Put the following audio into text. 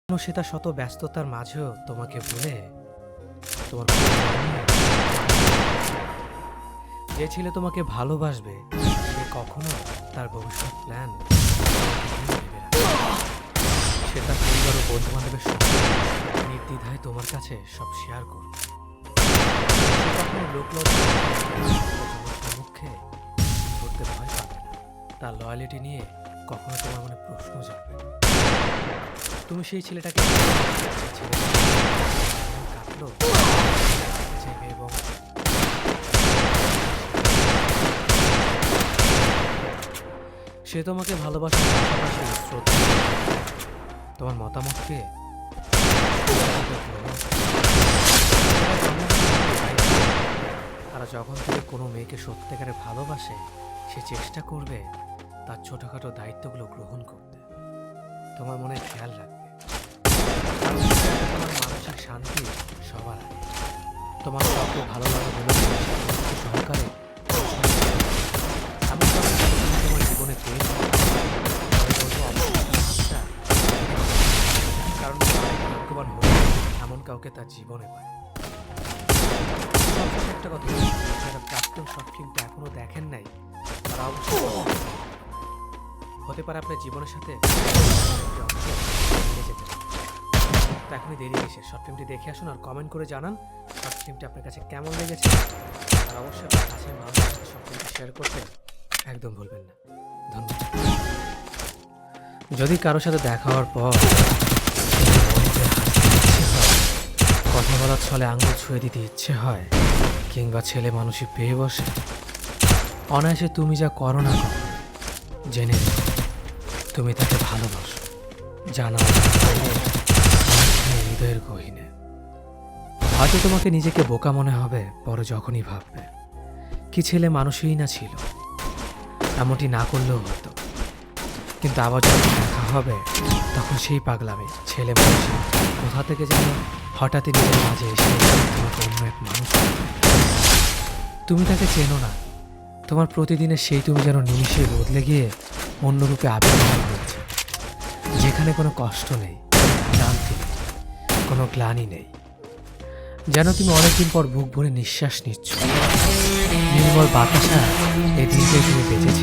সে তার শত ব্যস্ততার মাঝেও তোমাকে ভুলে তোমার কথা নিয়ে যে ছেলে তোমাকে ভালোবাসবে সে কখনো তার ভবিষ্যৎ প্ল্যান ভেবে রাখে না। সে তার পরিবার ও বন্ধু বান্ধবের সঙ্গে নির্দ্বিধায় তোমার কাছে সব শেয়ার করবে। সে কখনো সম্মুখে ধরতে ভয় পাবে না। তার লয়ালিটি নিয়ে কখনো তোমার মনে প্রশ্ন জাগবে না। তুমি সেই ছেলেটাকে যে ছেলেটা কাটলো চেপে এবং সে তোমাকে ভালোবাসার পাশাপাশি শ্রদ্ধা করে। তোমার মতামতকে গ্রহণ করে। আর যখন তুমি কোনো মেয়েকে সত্যিকারে ভালোবাসে সে চেষ্টা করবে তার ছোটখাটো দায়িত্বগুলো গ্রহণ করতে, তোমার মনে খেয়াল রাখবে। তোমার মানসিক শান্তি সবার আগে। তোমার কাউকে ভালো লাগে বলে সহকারে আমি তোমার জীবনে পেয়েছি কারণ ভাগ্যবান হলে এমন কাউকে তার জীবনে পায়। সবশেষে একটা কথা, যারা প্রাক্তন শর্ট ফিল্মটা এখনো দেখেন নাই তারা অবশ্যই হতে পারে আপনার জীবনের সাথে একটি অংশ মিলে যেতে পারে। তো এখনই দেরি এসে শর্ট ফিল্মটি দেখে আসুন আর কমেন্ট করে জানান শর্ট ফিল্মটি আপনার কাছে কেমন লেগেছে। আর অবশ্যই আপনার কাছে মানুষের সাথে শর্ট ফিল্মটি শেয়ার করতে একদম ভুলবেন না। ধন্যবাদ। যদি কারোর সাথে দেখা হওয়ার পর কথা বলার ছলে আঙুল ছুঁয়ে দিতে ইচ্ছে হয় কিংবা ছেলে মানুষই পেয়ে বসে, অনায়াসে তুমি যা করো না কখনো জেনে তুমি তাকে ভালোবাসো, জানা হৃদয়ের গহীনে। হয়তো তোমাকে নিজেকে বোকা মনে হবে পরে যখনই ভাববে কি ছেলে মানুষই না ছিল, এমনটি না করলেও হতো। কিন্তু আবার যখন দেখা হবে তখন সেই পাগলামে ছেলে মানুষ কোথা থেকে যেন হঠাৎই নিজের মাঝে এসে তোমাকে অন্য এক মানুষ। তুমি তাকে চেনো না, তোমার প্রতিদিনের সেই তুমি যেন নিমিষে বদলে গিয়ে অন্য রূপে আবির্ভাব হয়েছে, যেখানে কোনো কষ্ট নেই, ক্লান্তি নেই, কোনো গ্লানি নেই। যেন তুমি অনেকদিন পর বুক ভরে নিঃশ্বাস নিচ্ছ। নির্মল বাতাসা এই দিনটাই তুমি বেঁচেছি।